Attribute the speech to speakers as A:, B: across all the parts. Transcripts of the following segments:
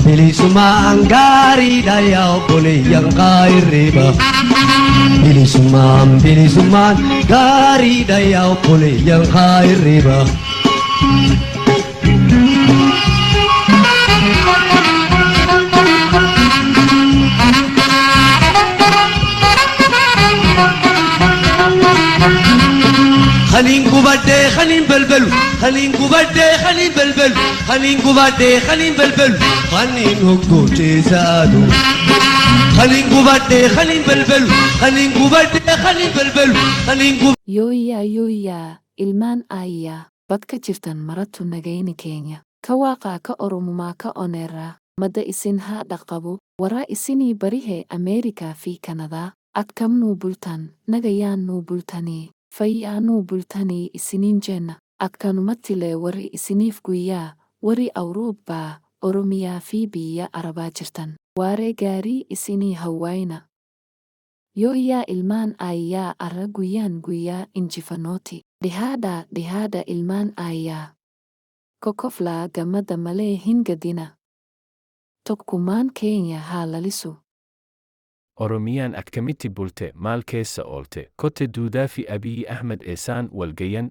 A: bilisumaan gaariidha yaa obboleeyyan kaayirriba. Bilisumaan gaariidha yaa obboleeyyan kaayirriba. خلين قبادة خلين بلبل خلين قبادة خلين بلبل خلين قبادة خلين بلبل خلين هكوتي سادو خلين قبادة خلين بلبل خلين قبادة خلين بلبل خلين قبادة
B: Yooyaa ilmaan aayyaa badka jirtan marattu nagayni keenya ka waaqaa ka oromumaa ka oneeraa madda isin haa dhaqabu waraa isinii barihee Ameerikaa fi Kanadaa akkamnuu bultan nagayaannuu bultanii fayyaanuu bultanii isiniin jenna akkanumattilee warri isiniif guyyaa warri Awurooppaa Oromiyaa fi biyya Arabaa jirtan waaree gaarii isinii hawwaayna. Yooyaa ilmaan aayyaa arra guyyaa injifannooti dhihaadha ilmaan aayyaa kokoflaa gammada malee hin gadina tokkummaan keenya haa lalisu.
C: Oromiyaan akkamitti bulte maal keessa oolte kotte duudaa fi Abiy Ahmed eessaan walgayan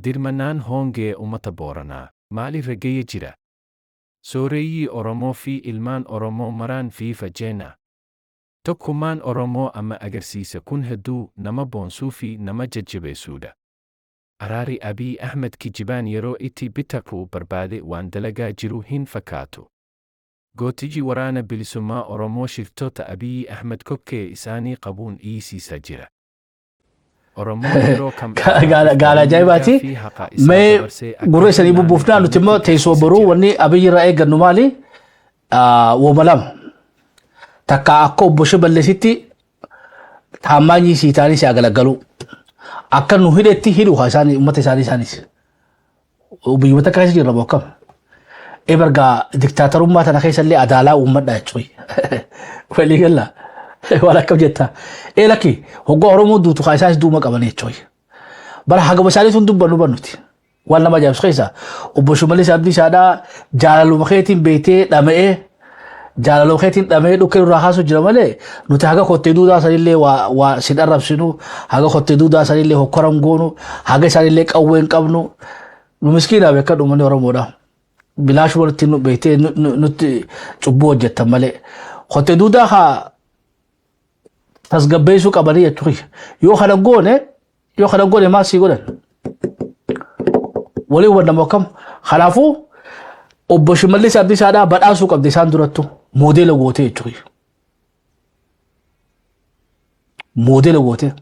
C: dirmannaan hoongee ummata Booranaa maalirra ga'ee jira sooreyyii Oromoo fi ilmaan Oromoo maraan fi fajjeenaa tokkummaan Oromoo amma agarsiisa kun hedduu nama boonsuu fi nama jajjabeessuudha. Araari Abiy Ahmed kijibaan yeroo itti bitaquu barbaade waan dalagaa jiru hin fakkaatu. Gootiji waraana bilisummaa Oromoo shiftoota Abiy Ahmed kokkee isaanii qabuun dhiisiisa jira. Oromoo yeroo kam
D: gaala ajaa'ibaati mee gurra isanii bubbuufnaa nuti immoo teessoo boruu wanni Abiy irraa eeggannu maali wooma lama takka akka obbo Shimalliisitti taammaanyii siitaanii si agalaggalu akka nu hidhetti hidhu isaanii uummata isaanis biyyoota akka keessa jirra bokkam ebergaa diktaatarummaa tana keessallee adaalaa uummadha jechuudha walii galla waan akkam jetta lakki hoggaa Oromoo duutu isaas duuma qaban jechuudha bara hagama isaanii sun dubbannu bannuti waan nama ajaa'ibsu keessa obbo Shimallis Abdiisaadhaa jaalaluma keetiin beetee dhama'ee jaalaloo keetiin dhamee dhukkee irraa haasuu jira malee nuti haga kottee duudaa sanillee waa sin arrabsinu haga kottee duudaa sanillee hokkoran goonu haga isaanillee qawween qabnu nu miskiinaa beekan uummanni Oromoodha bilaash walitti nu beetee nutti cubbuu hojjettan malee kottee duudaa haa tasgabbeessuu qabanii jechuudha yoo kana goone maal sii godhan waliin wal nama akkam kanaafuu obbo Shimallis Abdiisaadhaa badhaasuu qabdi isaan durattu moodela gootee jechuudha. Moodela gootee.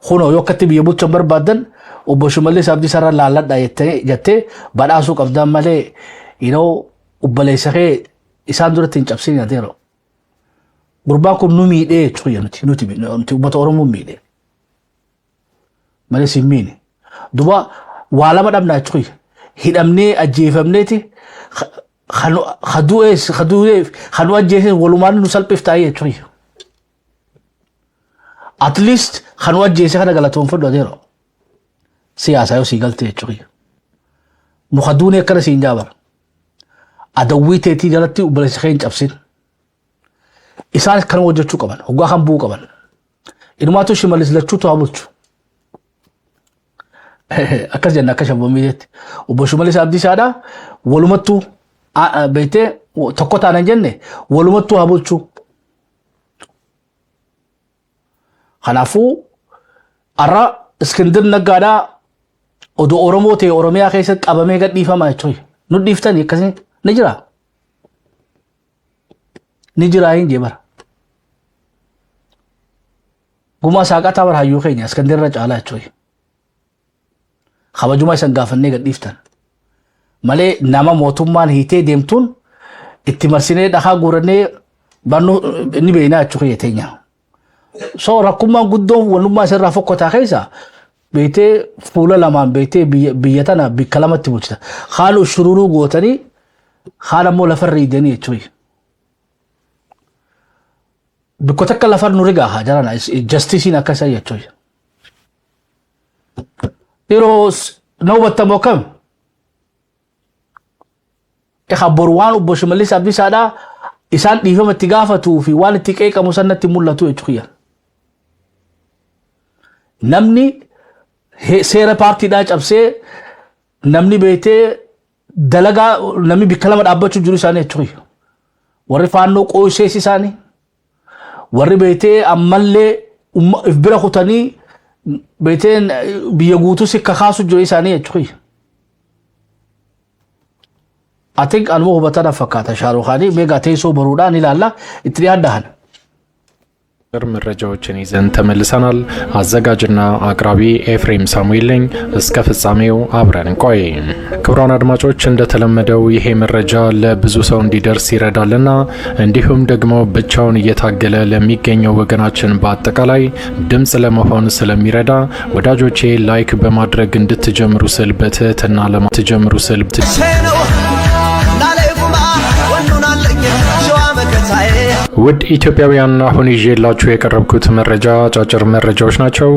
D: Kunoo yoo akkatti biyya bulchan barbaadan obbo Shimallis Abdiisaarraa laalladhaa jettee badhaasuu qabdan malee obboleessa kee isaan duratti hin cabsin yaaddeera. Gurbaan kun nu miidhee jechuudha nuti uummata Oromoo miidhee. Malee si miine. Duba waa lama dhabnaa jechuudha. Hidhamnee ajjeefamneeti khanu ajjeese walumaan nu salphiftaa jechuudha. At least khanu ajjeese kana galatoonfadhu adeero. Siyaasaa yoo sii galte jechuudha. Nu khaduunee akkana siin jaabar. Adawwii teetii jalatti obboleessa kee hin cabsin. Isaanis kana hojjechuu qaban, hoggaa kan bu'uu qaban. Inumaatu Shimallis lachuutu haa bulchu. Akkas jenna akka shabboomii jetti. Obbo Shimallis Abdiisaadhaa walumattuu beektee tokko taanan jenne walumattuu haa bulchu. Kanaafuu har'a Iskindir Naggaadhaa odoo Oromoo ta'e Oromiyaa keessatti qabamee gadhiifama jechuudha. Nu dhiiftanii akkasii ni jira. Ni jira hin jeebara. Gumaa saaqataa bara hayyuu keenya Iskindirra caalaa jechuudha. Kabajuma isan gaafannee gadhiiftan malee nama mootummaan hiitee deemtuun itti marsinee dhahaa guurannee bannu ni beeknaa jechuudha teenya. So rakkummaan guddoon walummaa isarraa fokkotaa keessa beektee fuula lamaan beektee biyya tana bikka lamatti bulchita. Haala ushururuu gootanii haala immoo lafarra hiidanii jechuudha. Bikkota akka lafar nu rigaa haa jarana justisiin akkasa jechuudha. Yeroo نوبة موكم إخبر وان وبوش مليس أبدي سادا إسان ديفهم التقافة في وان التقيقة مسنة ملتو يتخيا نمني سيرة بارتي داج أبسي نمني بيتي دلقا نمني بكلمة أبتو جلو ساني يتخيا وري فانو قوي سيسي ساني وري بيتي أمالي إفبرا خطاني بيتي بيغوتو سكا خاصو جلو ساني يتخيا I think أنمو بطانا فكاتا شاروخاني ميغا تيسو برودان إلا الله اتريان دهان
E: መረጃዎችን ይዘን ተመልሰናል። አዘጋጅና አቅራቢ ኤፍሬም ሳሙኤል ነኝ። እስከ ፍጻሜው አብረን እንቆይ። ክቡራን አድማጮች እንደተለመደው ይሄ መረጃ ለብዙ ሰው እንዲደርስ ይረዳልና እንዲሁም ደግሞ ብቻውን እየታገለ ለሚገኘው ወገናችን በአጠቃላይ ድምጽ ለመሆን ስለሚረዳ ወዳጆቼ ላይክ በማድረግ እንድትጀምሩ ስል በትህትና ለማትጀምሩ ስል ውድ ኢትዮጵያውያን አሁን ይዤላችሁ የቀረብኩት መረጃ አጫጭር መረጃዎች ናቸው።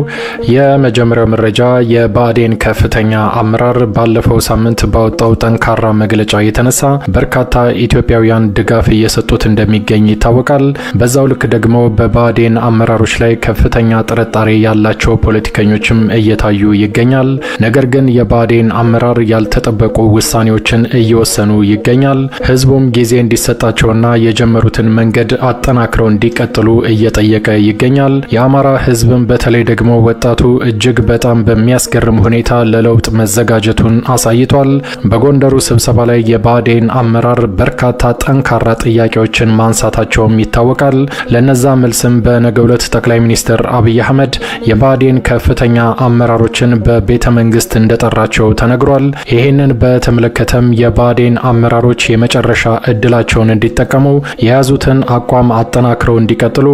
E: የመጀመሪያው መረጃ የብአዴን ከፍተኛ አመራር ባለፈው ሳምንት ባወጣው ጠንካራ መግለጫ የተነሳ በርካታ ኢትዮጵያውያን ድጋፍ እየሰጡት እንደሚገኝ ይታወቃል። በዛው ልክ ደግሞ በብአዴን አመራሮች ላይ ከፍተኛ ጥርጣሬ ያላቸው ፖለቲከኞችም እየታዩ ይገኛል። ነገር ግን የብአዴን አመራር ያልተጠበቁ ውሳኔዎችን እየወሰኑ ይገኛል። ህዝቡም ጊዜ እንዲሰጣቸውና የጀመሩትን መንገድ አጠናክረው እንዲቀጥሉ እየጠየቀ ይገኛል። የአማራ ህዝብም በተለይ ደግሞ ወጣቱ እጅግ በጣም በሚያስገርም ሁኔታ ለለውጥ መዘጋጀቱን አሳይቷል። በጎንደሩ ስብሰባ ላይ የብአዴን አመራር በርካታ ጠንካራ ጥያቄዎችን ማንሳታቸውም ይታወቃል። ለነዛ መልስም በነገው ዕለት ጠቅላይ ሚኒስትር አብይ አህመድ የብአዴን ከፍተኛ አመራሮችን በቤተ መንግስት እንደጠራቸው ተነግሯል። ይህንን በተመለከተም የብአዴን አመራሮች የመጨረሻ እድላቸውን እንዲጠቀሙ የያዙትን አቋም አጠናክረው እንዲቀጥሉ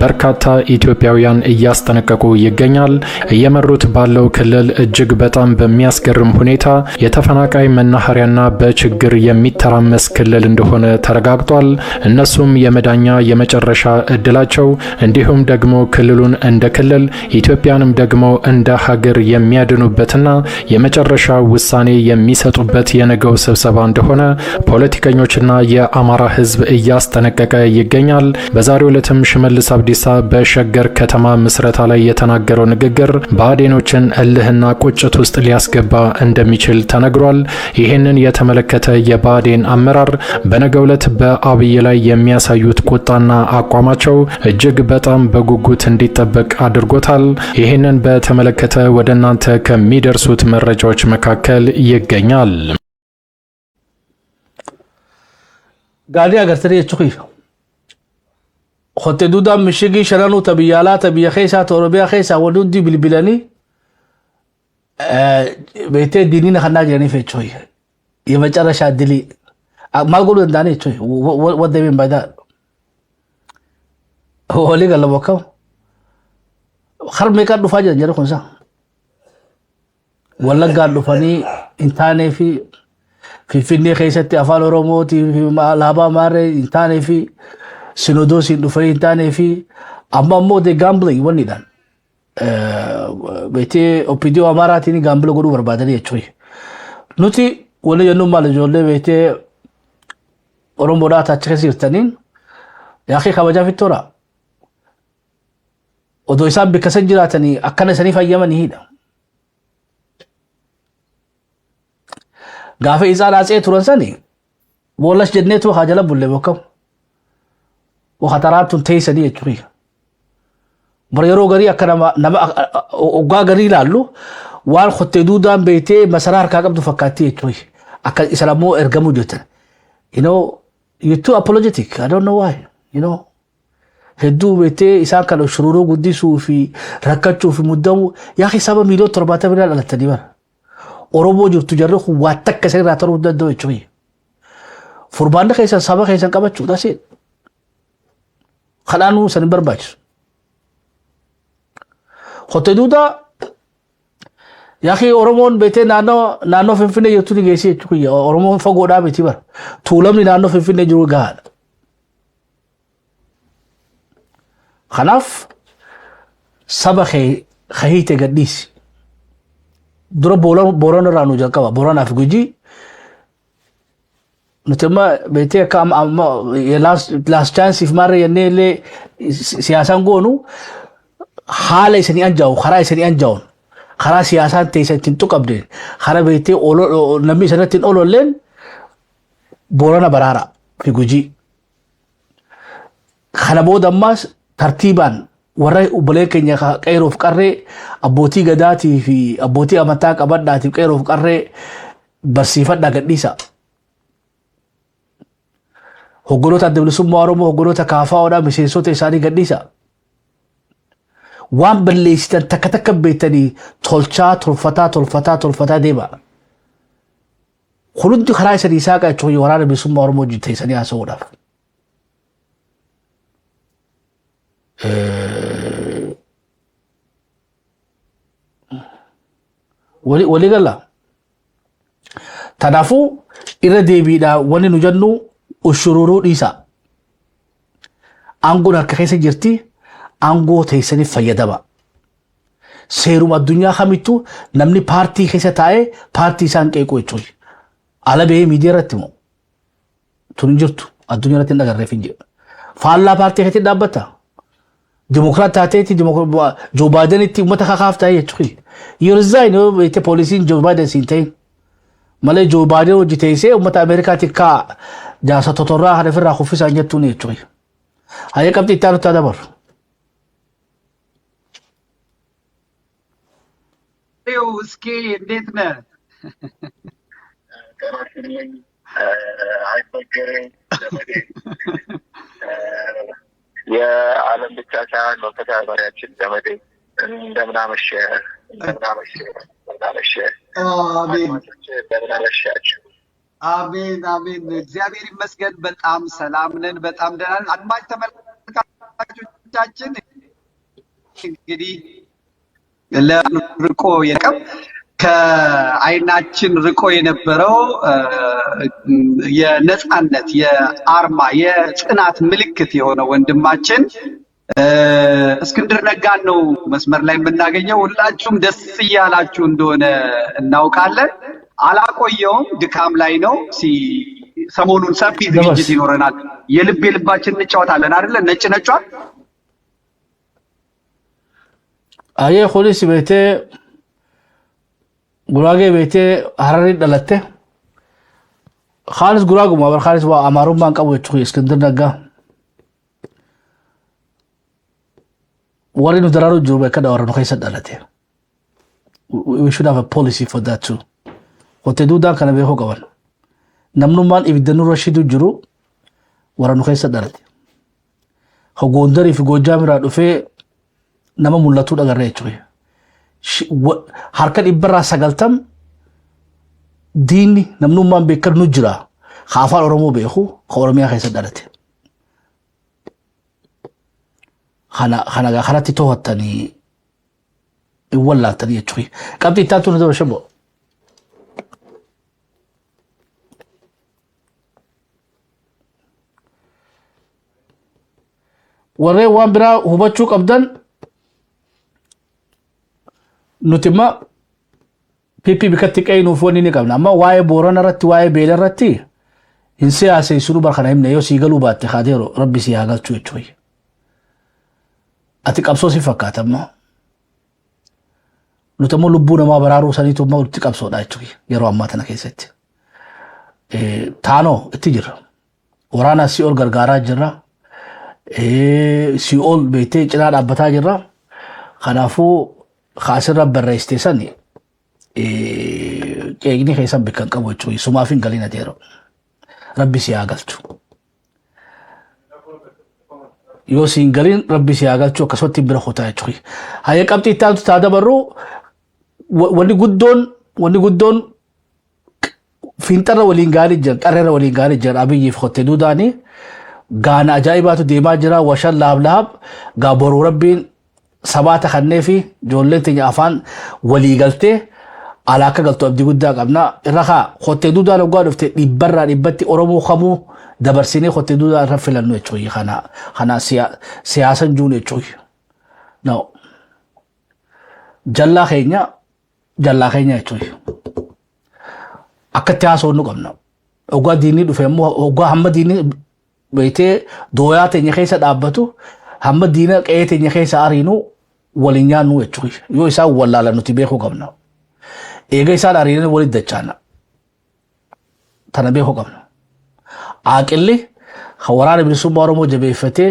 E: በርካታ ኢትዮጵያውያን እያስጠነቀቁ ይገኛል። እየመሩት ባለው ክልል እጅግ በጣም በሚያስገርም ሁኔታ የተፈናቃይ መናኸሪያና በችግር የሚተራመስ ክልል እንደሆነ ተረጋግጧል። እነሱም የመዳኛ የመጨረሻ እድላቸው እንዲሁም ደግሞ ክልሉን እንደ ክልል ኢትዮጵያንም ደግሞ እንደ ሀገር የሚያድኑበትና የመጨረሻ ውሳኔ የሚሰጡበት የነገው ስብሰባ እንደሆነ ፖለቲከኞችና የአማራ ህዝብ እያስጠነቀቀ ይገኛል። በዛሬው ዕለትም ሽመልስ አብዲሳ በሸገር ከተማ ምስረታ ላይ የተናገረው ንግግር ብአዴኖችን እልህና ቁጭት ውስጥ ሊያስገባ እንደሚችል ተነግሯል። ይህንን የተመለከተ የብአዴን አመራር በነገው ዕለት በአብይ ላይ የሚያሳዩት ቁጣና አቋማቸው እጅግ በጣም በጉጉት እንዲጠበቅ አድርጎታል። ይህንን በተመለከተ ወደ እናንተ ከሚደርሱት መረጃዎች መካከል ይገኛል።
D: ጋዲ አገርተሪ እቹኺ خطي دودا مشيغي شرانو تبيالا تبيا خيسا توربيا خيسا ودون دي بالبلاني بيتي دينينا خنا جاني في تشوي يمچارا شادلي ما قولوا داني تشوي what they mean by that هو لي قال بوكو خرب ميكا دفاجا جرو خنسا ولا قال دفاني انتاني في فيني خيستي افال روموتي في لابا ماري انتاني في سينودوسي دفاي انتاني في اما مو دي غامبلي ونيدان بيتي اوبيديو اماراتي ني غامبلو غدو بربادري يچوي نوتي ولا ينو مال جولي بيتي اورومبودا تاچكسيرتنين يا اخي خبجا في التورا ودو حساب بكسجراتني اكن سني فيمن هيدا غافي اذا راسي تورنسني بولش جنيتو خاجلا بوله بكم وخطرات تيسدي يچوي بريرو غري اكنا نما اوغا غري لالو وال خطيدودان بيتي مسرار كاقبد فكاتي يچوي اكل اسلامو ارغمو جوتن you know you're too apologetic I don't know why you know هدو بيتي إسان كانوا شرورو قديسو في ركاتشو في مدو يا أخي سابا ميلو ترباتا بنا على التنبار أوروبو جو تجرخ واتك كسير راترو دادو يچوي فربان خيسان سابا خيسان كابتشو that's it خلانو سنبر باج خطيدودا يا أخي أورومون بيتي نانو فنفنة يتوني جيسي يچوي أورومون فقودا بيتي بار طولمني نانو فنفنة جرو غال خلاف سبا خيهيته قديس dura Booran irraa nu jalqaba. Booranaa fi Gujii nuti amma beektee akka amma last chance if maarree jennee illee siyaasaan goonu haala isanii anjaa'u karaa isanii anjaa'uun karaa siyaasaan ta'e ittiin tuqabdeen karaa beektee namni isanatti hin oololleen Boorana Baraaraa fi Gujii. Kana booda ammas tartiibaan warra obboleen keenya qeeroof qarree abbootii gadaatii fi abbootii amantaa qabadhaatiif qeeroof qarree barsiifadhaa gadhiisa. Hoggoloota adda bilisummaa Oromoo hoggoloota KFO'dhaa miseensota isaanii gadhiisa. Waan balleessitan takka takka beektanii tolfataa deema. Hundi karaa isanii isaa qachuun waraana bilisummaa Oromoo hojii isanii haasa'uudhaaf. Walii gala. Kanaafuu irra deebiidhaa wanni nu jennu ushururuu dhiisa. Aangoon harka keessa jirti. Aangoo teessaniif fayyadama. Seeruma addunyaa kamittuu namni paartii keessa taa'ee paartii isaan qeequu jechuudha. Ala bahee miidiyaa irratti immoo tun jirtu addunyaa irratti hin agarreef hin jedhu. Faallaa paartii keessatti dhaabbata. Dimokiraat taateetti Joo Baayidenitti uummata kakaaf taa'ee jechuudha. Yoo resign yoo beekte poolisiin Joo Baayiden siin ta'in malee Joo Baayiden hojii teessee uummata Ameerikaatti kaa jaasa totorraa kan ofirraa kuffisaan jettuun jechuudha. Hayya qabxii itti aanutti dabaru.
F: እስኪ እንዴት ነህ?
G: አይበገሬም የዓለም ብቻ ሳይሆን መንፈሳዊ መሪያችን ዘመዴ እንደምን አመሸህ?
F: አሜን አሜን። እግዚአብሔር ይመስገን በጣም ሰላም ነን፣ በጣም ደህና ነን። አድማጭ ተመልካቾቻችን እንግዲህ ለርቆ የቀም ከአይናችን ርቆ የነበረው የነጻነት የአርማ የጽናት ምልክት የሆነ ወንድማችን እስክንድር ነጋን ነው መስመር ላይ የምናገኘው። ሁላችሁም ደስ እያላችሁ እንደሆነ እናውቃለን። አላቆየውም፣ ድካም ላይ ነው። ሰሞኑን ሰፊ ዝግጅት ይኖረናል። የልባችን እንጫወታለን አይደለ? ነጭ ነጯን
D: አየ ፖሊስ ቤቴ ጉራጌ ቤቴ ሀረሪ ደለተ خالص ጉራጉ ማበር خالص አማሩን ማንቀቡ እስክንድር ነጋ ወሪኑ ደራሩ ጅሩ በከዳ ወረኑ ከይሰ ደለተ we should have a policy for that too. Hote duda kana be ho qaban namnu man ibidanu rashidu jiru waranu kaysa darate ho gondari fi gojamira dufe nama mulatu dagarre jechuudha. Harka dhibbarraa 90 diinni namnummaan beekan nu jira. Afaan Oromoo beeku Oromiyaa keessa dhalate. Kanatti to'attanii wallaatanii jechuudha. Qabxii itti aantu nu shabbo. Warreen waan biraa hubachuu qabdan nutima pipi bikatti qaynuuf wanni ni qabna. Amma waa'ee Boorana irratti waa'ee Beela irratti hin siyaasessinu barkana himne yoo sii galuu baatte kaadeero rabbi sii haa galchuu jechuudha. Ati qabsoo si fakkaata amma nuti ammoo lubbuu namaa baraaruu saniitu ammoo itti qabsoodha jechuudha yeroo ammaa tana keessatti. Taanoo itti jirra. Waraana si ol gargaaraa jirra. Si ol beektee cinaa dhaabbataa jirra. Kanaafuu خاسر برئيستيساني كيغني خيسان بكن قبو چوي سمافين غلينا ديرو ربي سي اغلچو يو سينغلين ربي سي اغلچو كسوتي برخوتا چوي هاي قبتي تانت تادبرو وني غدون فينتر ولينغالي جن قرر ولينغالي جن ابي يفخت دوداني غانا عجائبات ديما جرا وشل لاب غابرو ربين سبات خنّي في جولة تجافان ولي قلته علاقة قلتو أبدي قدّا قبنا الرخاء خوتي دودا لو قالوا فتي لبرا لبتي أورمو خمو دبرسيني خوتي دودا رفلا نو يتشوي خنا سياسة جون يتشوي نو جلا خينيا jallaa keenya jechuudha. Akkatti haasawnu qabna. Oggaa diinii dhufe immoo oggaa hamma diinii beektee dooyaa teenya keessa dhaabbatu hamma diina qe'ee teenya keessa ariinu waliin nyaannu jechuudha. Yoo isaan wallaalan nuti beekuu qabna. Eega isaan ariinan waliin dachaana. Tana beekuu qabna. Aaqilli waraana bilisummaa Oromoo jabeeffatee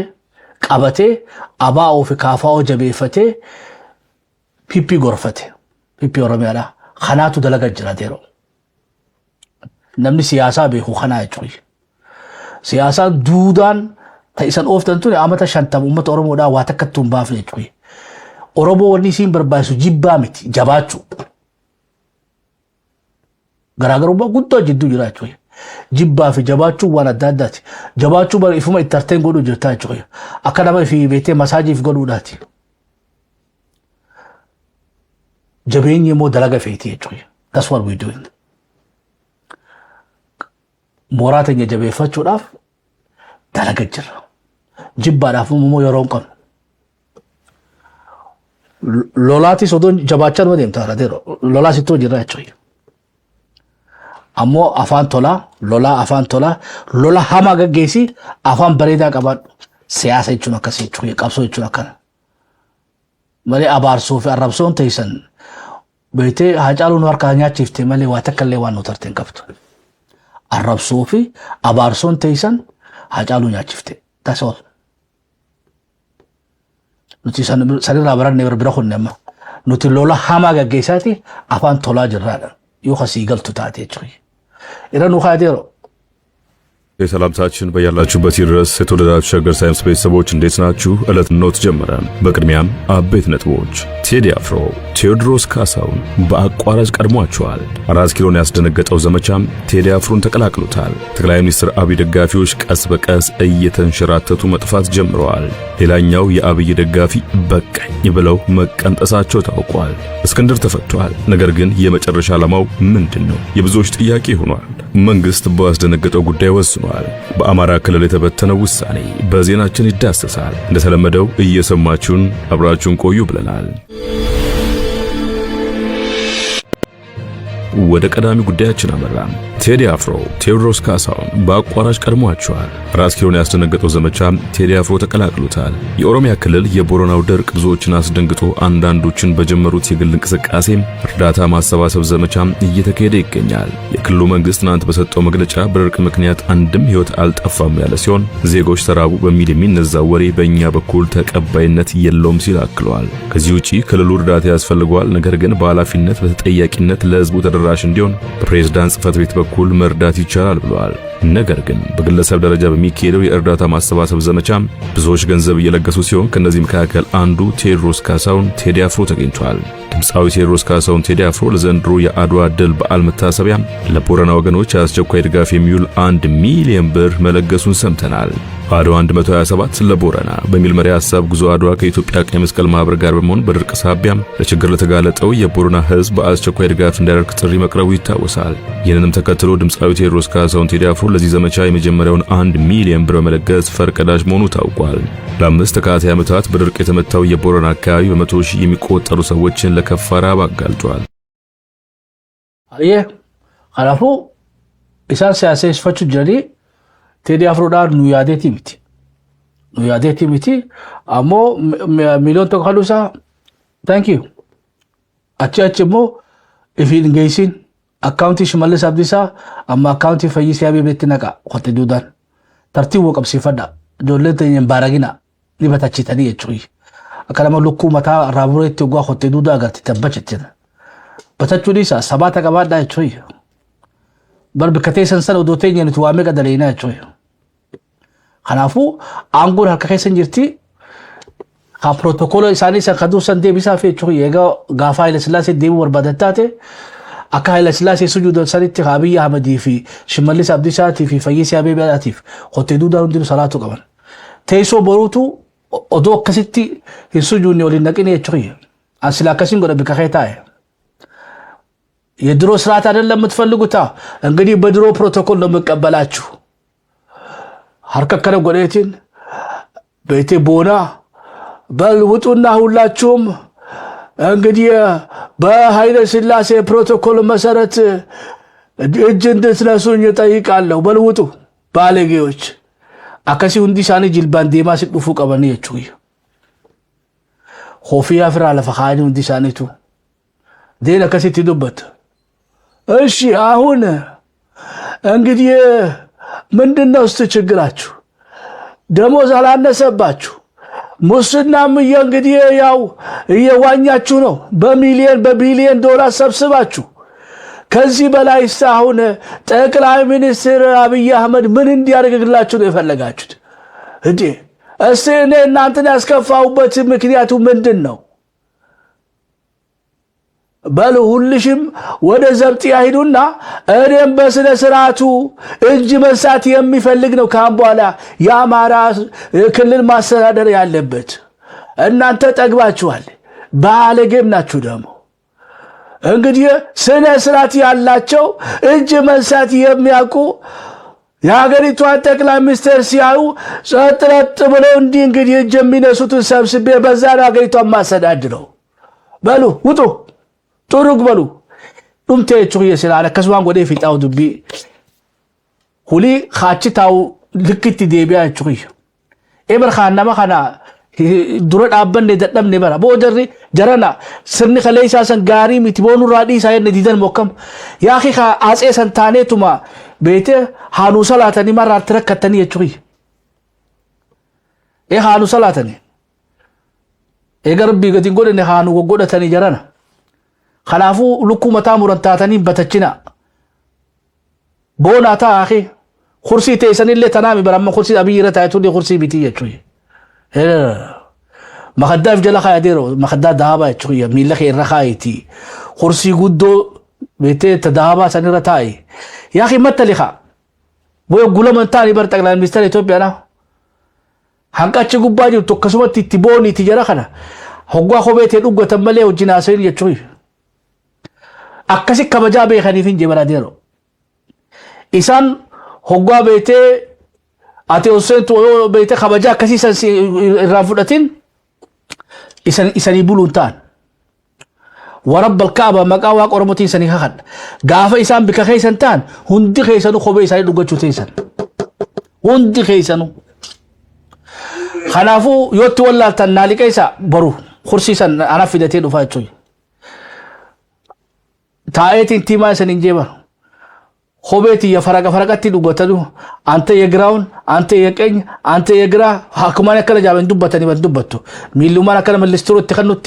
D: qabatee ABO fi KFO jabeeffatee PP gorfate. PP Oromiyaadha. Kanaatu dalagaa jira deero. Namni siyaasaa beeku kanaa jechuudha. Siyaasaan duudaan ta'isan ooftan tuni amata 50 uummata Oromoodhaa waa takkattuu hin baafne jechuudha. Oromoo wanni isiin barbaachisu jibbaa miti jabaachuu. Garaagarummaa guddaa jidduu jira jechuudha. Jibbaa fi jabaachuu waan adda addaati. Jabaachuu bara ifuma itti tarteen godhuu jirta jechuudha. Akka nama fi beektee masaajiif godhuudhaati. Jabeenyi immoo dalaga feetii jechuudha. That's what we doing. Mooraa teenya jabeeffachuudhaaf dalaga jirra. Jibbaadhaaf immoo yeroo hin qabnu. Lolaatis odoo jabaachaa numa deemtaa radeero. Lolaas ittoo jirra jechuudha. Ammoo afaan tolaa, lolaa afaan tolaa, lola hamaa gaggeessi afaan bareedaa qabaadhu. Siyaasa jechuun akkasii jechuudha. Qabsoo jechuun akkana. Malee abaarsoo fi arrabsoon teessan beektee Haacaaluun harkaa nyaachiftee malee waa takka illee waan nu tarteen qabdu. Arrabsoo fi abaarsoon teessan Haacaaluu nyaachifte. That's all. Nuti sanirraa baranne bira kunne amma. Nuti lola hamaa gaggeessaati afaan tolaa jirraadha. Yoo kasii galtu taate jechuudha. Irra nu kaadeero.
H: የሰላምታችን በያላችሁበት ድረስ የተወደዳችሁ ሸገር ሳይንስ ቤተሰቦች እንዴት ናችሁ? ዕለት ነው ተጀመረ። በቅድሚያም አበይት ነጥቦች። ቴዲ አፍሮ ቴዎድሮስ ካሳሁን በአቋራጭ ቀድሟቸዋል። 4 ኪሎን ያስደነገጠው ዘመቻም ቴዲ አፍሮን ተቀላቅሎታል። ጠቅላይ ሚኒስትር አብይ ደጋፊዎች ቀስ በቀስ እየተንሸራተቱ መጥፋት ጀምረዋል። ሌላኛው የአብይ ደጋፊ በቀኝ ብለው መቀንጠሳቸው ታውቋል። እስክንድር ተፈቷል። ነገር ግን የመጨረሻ ዓላማው ምንድነው? የብዙዎች ጥያቄ ሆኗል። መንግስት ባስደነገጠው ጉዳይ ወስኗል። በአማራ ክልል የተበተነው ውሳኔ በዜናችን ይዳሰሳል። እንደተለመደው እየሰማችሁን አብራችሁን ቆዩ ብለናል። ወደ ቀዳሚ ጉዳያችን አመራን። ቴዲ አፍሮ ቴዎድሮስ ካሳሁን በአቋራጭ ቀድሟቸዋል። 4 ኪሎን ያስደነገጠው ዘመቻ ቴዲ አፍሮ ተቀላቅሎታል። የኦሮሚያ ክልል የቦረናው ድርቅ ብዙዎችን አስደንግጦ አንዳንዶችን በጀመሩት የግል እንቅስቃሴ እርዳታ ማሰባሰብ ዘመቻ እየተካሄደ ይገኛል። የክልሉ መንግስት ትናንት በሰጠው መግለጫ በድርቅ ምክንያት አንድም ህይወት አልጠፋም ያለ ሲሆን ዜጎች ተራቡ በሚል የሚነዛው ወሬ በእኛ በኩል ተቀባይነት የለውም ሲል አክሏል። ከዚህ ውጪ ክልሉ እርዳታ ያስፈልገዋል፣ ነገር ግን በኃላፊነት በተጠያቂነት ለህዝቡ ተደራሽ እንዲሆን በፕሬዝዳንት ጽሕፈት ቤት በኩል መርዳት ይቻላል ብለዋል። ነገር ግን በግለሰብ ደረጃ በሚካሄደው የእርዳታ ማሰባሰብ ዘመቻ ብዙዎች ገንዘብ እየለገሱ ሲሆን ከነዚህ መካከል አንዱ ቴዎድሮስ ካሳሁን ቴዲ አፍሮ ተገኝቷል። ድምፃዊ ቴዎድሮስ ካሳሁን ቴዲ አፍሮ ለዘንድሮ የአድዋ ድል በዓል መታሰቢያ ለቦረና ወገኖች አስቸኳይ ድጋፍ የሚውል 1 ሚሊዮን ብር መለገሱን ሰምተናል። አድዋ 127 ለቦረና በሚል መሪ ሐሳብ ጉዞ አድዋ ከኢትዮጵያ ቀይ መስቀል ማህበር ጋር በመሆን በድርቅ ሳቢያ ለችግር ለተጋለጠው የቦረና ህዝብ በአስቸኳይ ድጋፍ እንዲያደርግ ጥሪ መቅረቡ ይታወሳል። ይህንንም ተከትሎ ድምፃዊ ቴዎድሮስ ካሳሁን ቴዲ አፍሮ ለዚህ ዘመቻ የመጀመሪያውን 1 ሚሊዮን ብር በመለገስ ፈርቀዳጅ መሆኑ ታውቋል። ለ5 ተከታታይ ዓመታት በድርቅ የተመታው የቦረና አካባቢ በመቶ ሺህ የሚቆጠሩ ሰዎችን ለከፋ ረሃብ አጋልጧል።
D: አላፉ ኢሳን ሲያሰስፈቹ ጀሪ ቴዲ አፍሮዳን ኑ ያዴቲ ሚቲ አሞ ሚሊዮን ተካሉሳ ታንክ ዩ አቻችሞ ኢፊን ገይሲን አካውንቲ ሽመልስ አብዲሳ አማ አካውንቲ ፈይስ ያቤ ቤት ነቃ ቆጥ ዱዳን ተርቲብ ወቀብሲ ፈዳ ጆለተኝ ባራጊና ሊበታችተኒ የቹይ አከለማ ሉኩ መታ ራብሮት ጓ ቆጥ ዱዳ ጋር ተበቸተ በተቹዲሳ ሰባተ ቀባዳ የቹይ በር በከቴ ሰንሰል ወዶቴኝ ነው ተዋሜ ቀደለይና የቹይ ከናፉ አንጉር ከከሰን ጅርቲ ከፕሮቶኮል ኢሳኒ ሰከዱ ሰንዴ ቢሳፌ ቹይ የጋ ጋፋይለ ስላሴ ዴቡ ወርባደታቴ አካይለ ስላሴ ሱጁድ ሰሪት አብይ አህመድ ፊ ሽመልስ አብዲሳ ፊ ፈይስ ያቤ አቲፍ ሆቴዱ ዳውን ዲኑ ሰላቱ ቀበል ተይሶ ቦሩቱ ኦዶ ከሲቲ ሱጁድ ነው ሊነቅኔ ቹይ አስላ ከሲን ጎደ በከኸታየ የድሮ ስርዓት አይደለም የምትፈልጉታ እንግዲህ በድሮ ፕሮቶኮል ነው መቀበላችሁ ሐርከከረ ጎዴቲን ቤቴ ቦና በልውጡና ሁላችሁም እንግዲህ በኃይለ ሥላሴ ፕሮቶኮል መሰረት እጅ እንድትነሱኝ እጠይቃለሁ። በልውጡ ባለጌዎች አከሲ ሁንዲ ሳኒ ጅልባን ዴማ ሲጥፉ ቀበኒ የቹይ ሆፊያ ፍራ ለፈኻኒ ሁንዲ ሳኒቱ ዴና ከሲት ይዱበት። እሺ አሁን እንግዲህ ምንድነው ችግራችሁ? ደሞዝ አላነሰባችሁ? ሙስናም እንግዲህ ያው እየዋኛችሁ ነው። በቢሊየን ዶላር ሰብስባችሁ ከዚህ በላይ አሁን ጠቅላይ ሚኒስትር አብይ አህመድ ምን እንዲያደርግላችሁ ነው የፈለጋችሁት እንዴ? እስቲ እኔ እናንተን ያስከፋውበት ምክንያቱ ምንድነው? በሉ ሁልሽም ወደ ዘብጥያ ሂዱና እኔም በስነ ስርዓቱ እጅ መንሳት የሚፈልግ ነው ካም በኋላ የአማራ ክልል ማስተዳደር ያለበት። እናንተ ጠግባችኋል፣ ባለጌም ናችሁ። ደግሞ እንግዲህ ስነ ስርዓት ያላቸው እጅ መንሳት የሚያውቁ የሀገሪቷን ጠቅላይ ሚኒስትር ሲያዩ ጸጥረጥ ብለው እንዲህ እንግዲህ እጅ የሚነሱትን ሰብስቤ በዛ ሀገሪቷን ማስተዳድረው። በሉ ውጡ ጡሩግ በሉ ዱምቴ ቹየ ስላለ ከስዋን ወደ ፊጣው ዱቢ ሁሊ ኻችታው ልክት ዴቢያ ቹይ ኤበር ኻናማ ኻና ዱረድ አበን ደደም ነበር ቦደሪ ጀረና ስርኒ ከለይሳ ሰንጋሪ ሚትቦኑ ራዲ ሳይን ዲደን ሞከም ያኺ ኻ አጼ ሰንታኔቱማ ቤቴ ሃኑ ሰላተኒ ማራር ተረከተኒ የቹይ ሃኑ ሰላተኒ ኤገርቢ ገቲን ጎደነ ሃኑ ጎጎደተኒ ጀረና خلافو لكو متا مرنتاتني بتچنا بوناتا اخي خرسي تيسن اللي تنامي برام خرسي ابي رتايتو دي خرسي بيتي يچوي مخداف جلا خياديرو مخدا دهابا يچوي ميل خير رخايتي خرسي غدو بيتي تدهابا سن رتاي يا اخي متلخا بو غلمنتاني بر تقلال مستر اثيوبيا نا حنقاچ غباجو توكسوت تيبوني تجرا خنا هوغا خوبيت يدغ تملي وجنا سير يچوي akkasi kabaja be khanifin jebaradero isan hogwa bete ate osentu bete kabaja akkasi san rafudatin isani buluntan ورب الكعبه مقاوا قرمتي سني خد غافا isan bika khaysantan hundi khaysanu khobe isani dugachu taysan hundi khaysanu khalafu yotti wallatan nalikaysa baru khursi san ana fidate dufachoy ታየት ኢንቲማ ሰንንጀባ ሆቤት የፈረቀቲ ዱበተዱ አንተ የግራውን አንተ የቀኝ አንተ የግራ ሐክማና ከለ ጃበን ዱበተኒ በዱበቱ ሚሉማና ከለ መልስትሮ ተከኑቲ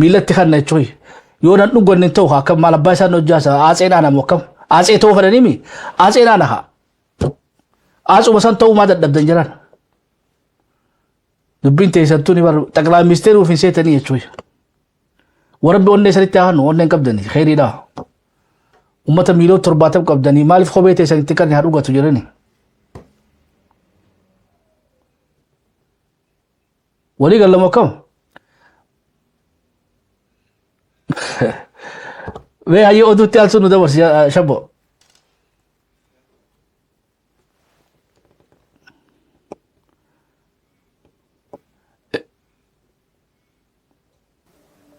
D: ሚለት ተከነቾይ ዮናን ዱጎንንተው ሐከም ማለባይሳ ነው ጃሳ አጼና ናሞከም አጼ ተወፈረኒሚ አጼና ናሃ አጹ መሰንተው ማደደብደን ጀራን ዱብንቴ ሰንቱኒ በር ጠቅላይ ሚኒስቴሩ ፊንሴተኒ የቾይ ورب وني سريتها نو ونن قبدني خيري لا امه ميلو ترباتم قبدني مالف خوبيته سنتكن هادو غتو جرني ولي قال لمكم وي اي اودو تالسو نو دور شبو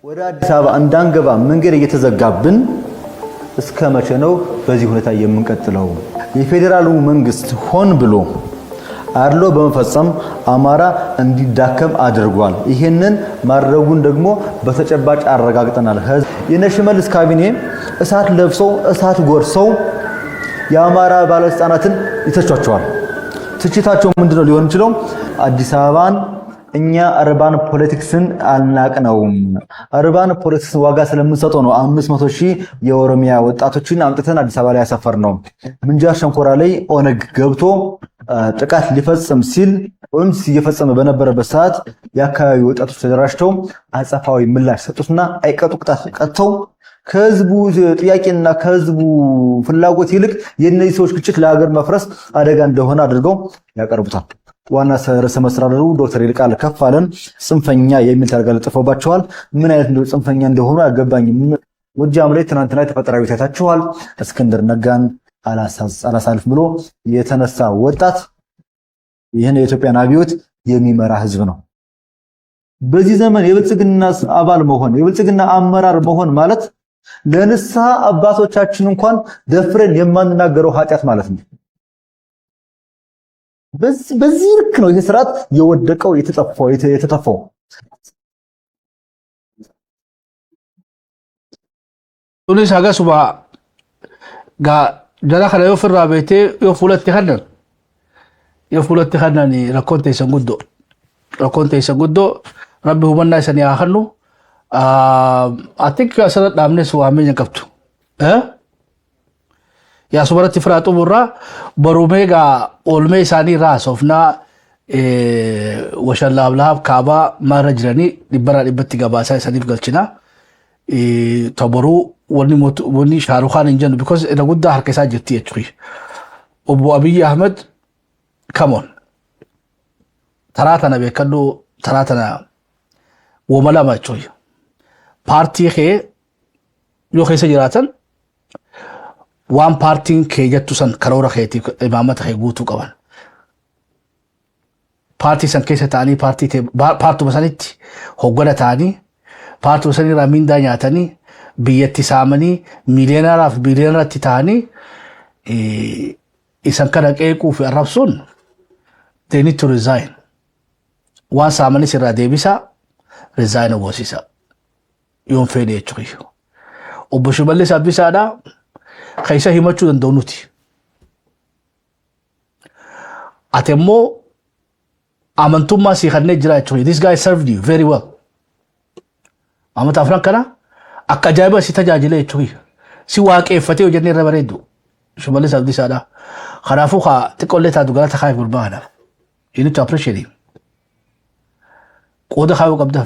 I: ወደ አዲስ አበባ እንዳንገባ መንገድ እየተዘጋብን እስከ መቼ ነው በዚህ ሁኔታ የምንቀጥለው? የፌደራሉ መንግስት ሆን ብሎ አድሎ በመፈጸም አማራ እንዲዳከም አድርጓል። ይሄንን ማድረጉን ደግሞ በተጨባጭ አረጋግጠናል። የነሽመልስ ካቢኔ እሳት ለብሰው እሳት ጎርሰው የአማራ ባለስልጣናትን ይተቿቸዋል። ትችታቸው ምንድነው ሊሆን ይችላል? አዲስ አበባን እኛ አርባን ፖለቲክስን አልናቅነውም። አርባን ፖለቲክስ ዋጋ ስለምንሰጠው ነው 500,000 የኦሮሚያ ወጣቶችን አምጥተን አዲስ አበባ ላይ ያሰፈርነው። ምንጃር ሸንኮራ ላይ ኦነግ ገብቶ ጥቃት ሊፈጽም ሲል ወይም ሲፈጽም በነበረበት ሰዓት የአካባቢ ወጣቶች ተደራጅተው አጸፋዊ ምላሽ ሰጡትና አይቀጡ ቅጣት ቀጥተው ከህዝቡ ጥያቄና ከህዝቡ ፍላጎት ይልቅ የነዚህ ሰዎች ግጭት ለሀገር መፍረስ አደጋ እንደሆነ አድርገው ያቀርቡታል። ዋና ርዕሰ መስተዳድሩ ዶክተር ይልቃል ከፋለን ጽንፈኛ የሚል ታርጋ ለጥፈውባቸዋል። ምን አይነት ጽንፈኛ እንደሆኑ አልገባኝም። ጎጃም ላይ ትናንትና ተፈጠራዊ ታይታችኋል። እስክንድር ነጋን አላሳልፍ ብሎ የተነሳ ወጣት ይህን የኢትዮጵያን አብዮት የሚመራ ህዝብ ነው። በዚህ ዘመን የብልጽግና አባል መሆን የብልጽግና አመራር መሆን ማለት ለንስሐ አባቶቻችን እንኳን ደፍረን የማንናገረው ኃጢያት ማለት ነው። በዚህ ልክ ነው ይሄ ስርዓት የወደቀው የተጠፋው።
D: ቱኒስ ሀጋ ሱባ ጋ ጀራ ከላ የፍራ ቤቴ የፉለት ይኸነን የፉለት ይኸነን ረኮንቴ ሰንጉዶ ረቢ ሁመና ሰን ያኸኑ አቲክ ሰረት ዳምነስ ዋመኝ ቀብቱ ያ ሱበረት ፍራጡ ቡራ በሩሜጋ ኦልሜ ሳኒ ራሶፍና ወሸላ አብላብ ካባ ማረጅረኒ ዲበራ ዲበት ገባሳ ሰኒፍ ገልችና ተበሩ ወኒ ሻሩኻን እንጀን ቢኮዝ ለጉዳ ሐርከሳ ጀቲ እቺ ኦቦ አብይ አህመድ ከሞን ተራተና በከሉ ተራተና ወመላማቾይ ፓርቲ ኸ ዮ ኸሰ ጅራተን ዋን ፓርቲን ከጀቱሰን ከሮራ ኸቲ ኢማመት ኸጉቱ ቀባን ፓርቲ ሰን ከሰታኒ ፓርቱ መሰኒት ሆገለ ታኒ ፓርቱ ሰኒ ራሚንዳ ኛተኒ ቢየቲ ሳመኒ ሚሊዮነራፍ ቢሊዮነራት ታኒ ኢሰን ከረቀቁ ፈራፍሱን they need to resign ዋን ሳመኒ ሲራ ዴቢሳ resign ወሲሳ ዮን ፌዴ ቹሪ ኦቦ ሽመልስ አብዲሳዳ ከይሳ ሂመቹ እንደውኑቲ አተሞ አመንቱማ ሲኸነ ጅራቹ this guy served you very well አመት አፍራን ከና አካጃይባ ሲተጃጅለ ቹሪ ሲዋቄ ፈቴው ጀኔ ረበሬዱ ሽመልስ አብዲሳዳ خرافو خا تقولت ادغلا تخايف بالبانا you need to appreciate him قود خاو قبده